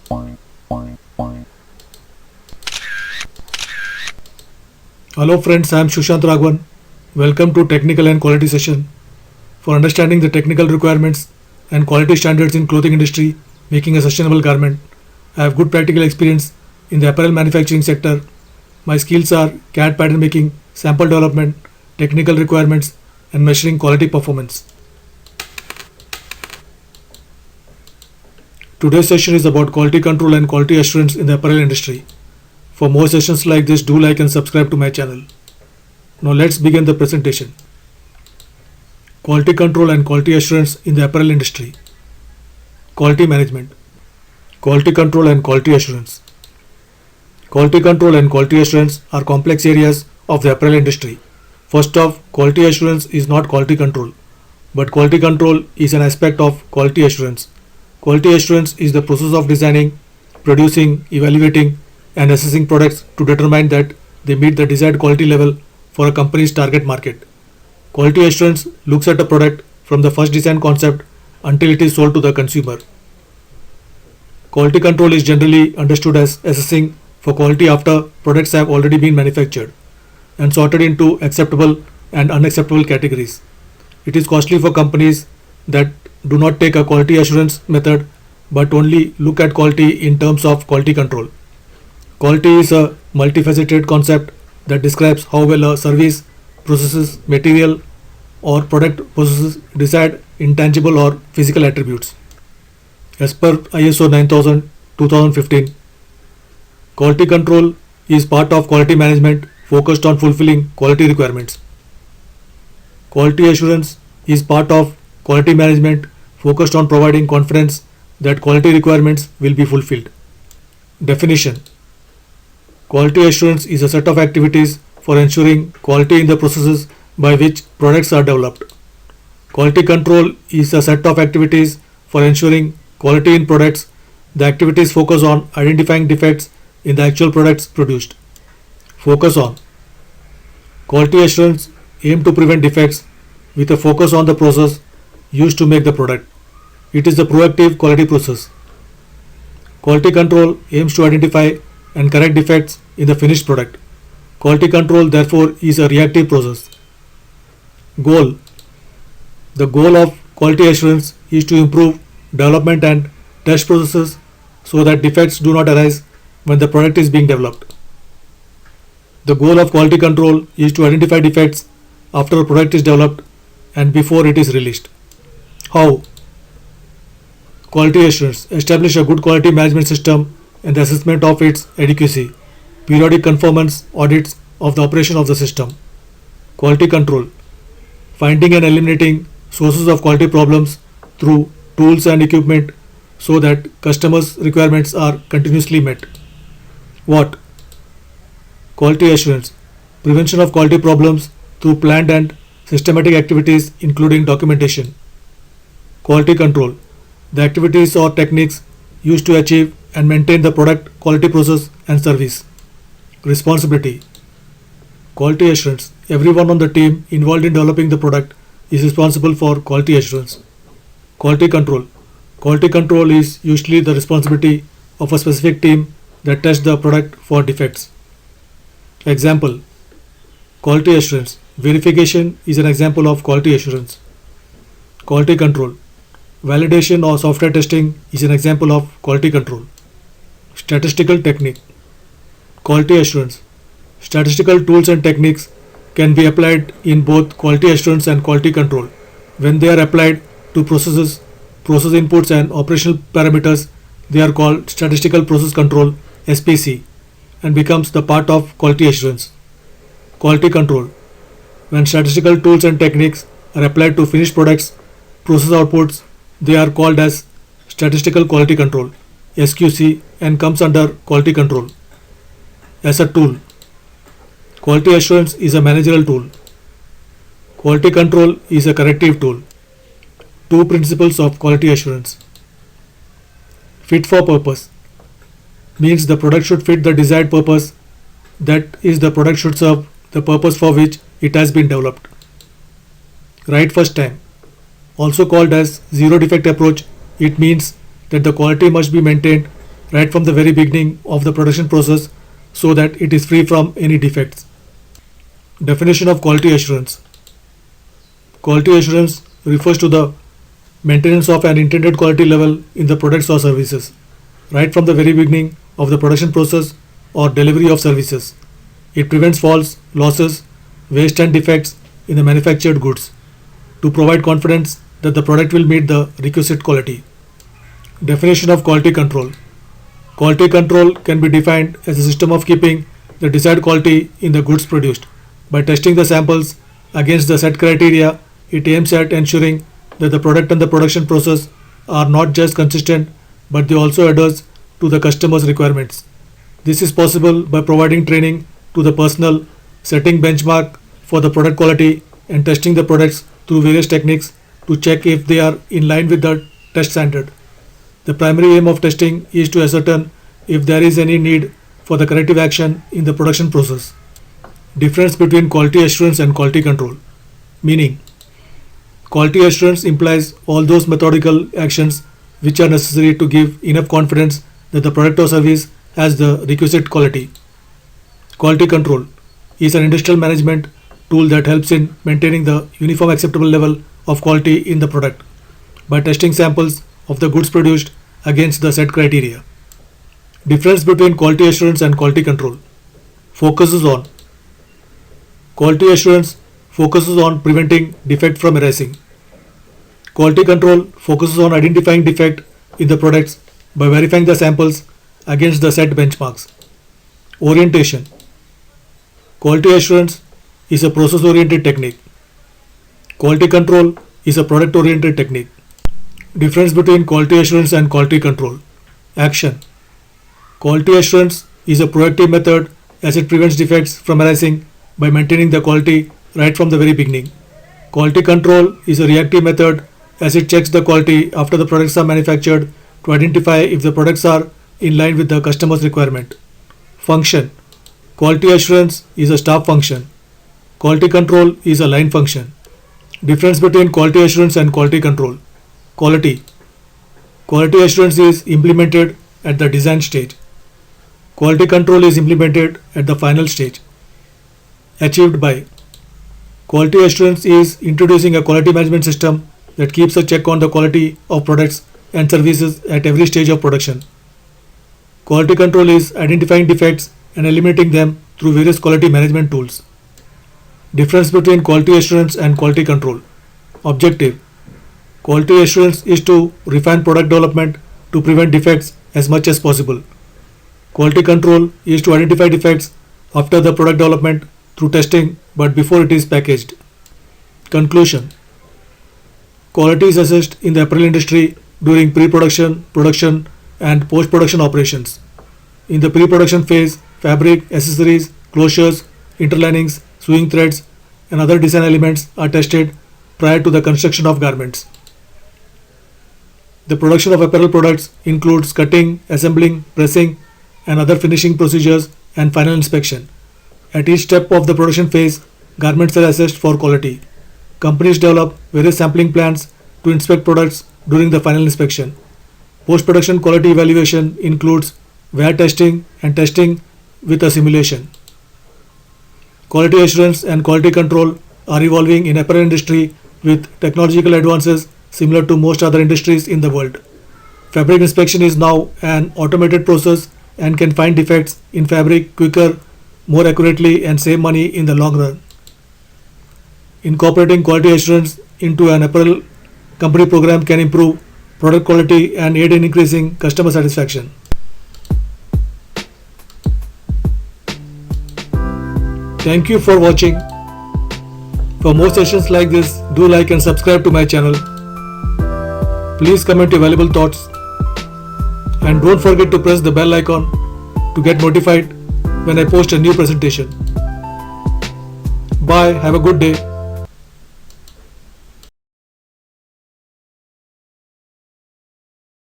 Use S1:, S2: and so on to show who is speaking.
S1: Hello friends, I am Shushant Raghavan. Welcome to Technical and Quality Session. For understanding the technical requirements and quality standards in clothing industry, making a sustainable garment, I have good practical experience in the apparel manufacturing sector. My skills are CAD pattern making, sample development, technical requirements, and measuring quality performance. Today's session is about quality control and quality assurance in the apparel industry. For more sessions like this, do like and subscribe to my channel. Now let's begin the presentation. Quality control and quality assurance in the apparel industry. Quality management. Quality control and quality assurance. Quality control and quality assurance are complex areas of the apparel industry. First off, quality assurance is not quality control, but quality control is an aspect of quality assurance. Quality assurance is the process of designing, producing, evaluating, and assessing products to determine that they meet the desired quality level for a company's target market. Quality assurance looks at a product from the first design concept until it is sold to the consumer. Quality control is generally understood as assessing for quality after products have already been manufactured and sorted into acceptable and unacceptable categories. It is costly for companies that do not take a quality assurance method but only look at quality in terms of quality control. Quality is a multifaceted concept that describes how well a service, processes, material, or product possesses desired intangible or physical attributes. As per ISO 9000 2015, quality control is part of quality management focused on fulfilling quality requirements. Quality assurance is part of quality management focused on providing confidence that quality requirements will be fulfilled. Definition. Quality assurance is a set of activities for ensuring quality in the processes by which products are developed. Quality control is a set of activities for ensuring quality in products. The activities focus on identifying defects in the actual products produced. Focus on. Quality assurance aims to prevent defects with a focus on the process used to make the product. It is the proactive quality process. Quality control aims to identify and correct defects in the finished product. Quality control therefore is a reactive process. Goal. The goal of quality assurance is to improve development and test processes so that defects do not arise when the product is being developed. The goal of quality control is to identify defects after a product is developed and before it is released. How? Quality assurance. Establish a good quality management system and the assessment of its adequacy. Periodic conformance audits of the operation of the system. Quality control. Finding and eliminating sources of quality problems through tools and equipment so that customers' requirements are continuously met. What? Quality assurance. Prevention of quality problems through planned and systematic activities including documentation. Quality control. The activities or techniques used to achieve and maintain the product quality process and service. Responsibility. Quality assurance. Everyone on the team involved in developing the product is responsible for quality assurance. Quality control. Quality control is usually the responsibility of a specific team that tests the product for defects. Example. Quality assurance. Verification is an example of quality assurance. Quality control. Validation or software testing is an example of quality control. Statistical technique. Quality assurance. Statistical tools and techniques can be applied in both quality assurance and quality control. When they are applied to processes, process inputs and operational parameters, they are called statistical process control (SPC) and becomes the part of quality assurance. Quality control. When statistical tools and techniques are applied to finished products, process outputs, they are called as statistical quality control (SQC) and comes under quality control. As a tool, quality assurance is a managerial tool. Quality control is a corrective tool. Two principles of quality assurance. Fit for purpose means the product should fit the desired purpose, that is, the product should serve the purpose for which it has been developed. Right first time, also called as zero defect approach, it means that the quality must be maintained right from the very beginning of the production process so that it is free from any defects. Definition of quality assurance. Quality assurance refers to the maintenance of an intended quality level in the products or services, right from the very beginning of the production process or delivery of services. It prevents faults, losses, waste and defects in the manufactured goods to provide confidence that the product will meet the requisite quality. Definition of quality control. Quality control can be defined as a system of keeping the desired quality in the goods produced. By testing the samples against the set criteria, it aims at ensuring that the product and the production process are not just consistent but they also adhere to the customer's requirements. This is possible by providing training to the personnel, setting benchmark for the product quality and testing the products through various techniques to check if they are in line with the test standard. The primary aim of testing is to ascertain if there is any need for the corrective action in the production process. Difference between quality assurance and quality control. Meaning, quality assurance implies all those methodical actions which are necessary to give enough confidence that the product or service has the requisite quality. Quality control is an industrial management tool that helps in maintaining the uniform acceptable level of quality in the product by testing samples of the goods produced against the set criteria. Difference between quality assurance and quality control. Focuses on. Quality assurance focuses on preventing defect from arising. Quality control focuses on identifying defect in the products by verifying the samples against the set benchmarks. Orientation. Quality assurance is a process-oriented technique. Quality control is a product-oriented technique. Difference between quality assurance and quality control. Action. Quality assurance is a proactive method as it prevents defects from arising by maintaining the quality right from the very beginning. Quality control is a reactive method as it checks the quality after the products are manufactured to identify if the products are in line with the customer's requirement. Function. Quality assurance is a staff function. Quality control is a line function. Difference between quality assurance and quality control. Quality. Quality assurance is implemented at the design stage. Quality control is implemented at the final stage. Achieved by. Quality assurance is introducing a quality management system that keeps a check on the quality of products and services at every stage of production. Quality control is identifying defects and eliminating them through various quality management tools. Difference between quality assurance and quality control. Objective. Quality assurance is to refine product development to prevent defects as much as possible. Quality control is to identify defects after the product development through testing but before it is packaged. Conclusion. Quality is assessed in the apparel industry during pre-production, production and post-production operations. In the pre-production phase, fabric, accessories, closures, interlinings, sewing threads and other design elements are tested prior to the construction of garments. The production of apparel products includes cutting, assembling, pressing and other finishing procedures and final inspection. At each step of the production phase, garments are assessed for quality. Companies develop various sampling plans to inspect products during the final inspection. Post-production quality evaluation includes wear testing and testing with a simulation. Quality assurance and quality control are evolving in apparel industry with technological advances similar to most other industries in the world. Fabric inspection is now an automated process and can find defects in fabric quicker, more accurately and save money in the long run. Incorporating quality assurance into an apparel company program can improve product quality and aid in increasing customer satisfaction. Thank you for watching. For more sessions like this, do like and subscribe to my channel. Please comment your valuable thoughts and don't forget to press the bell icon to get notified when I post a new presentation. Bye, have a good day.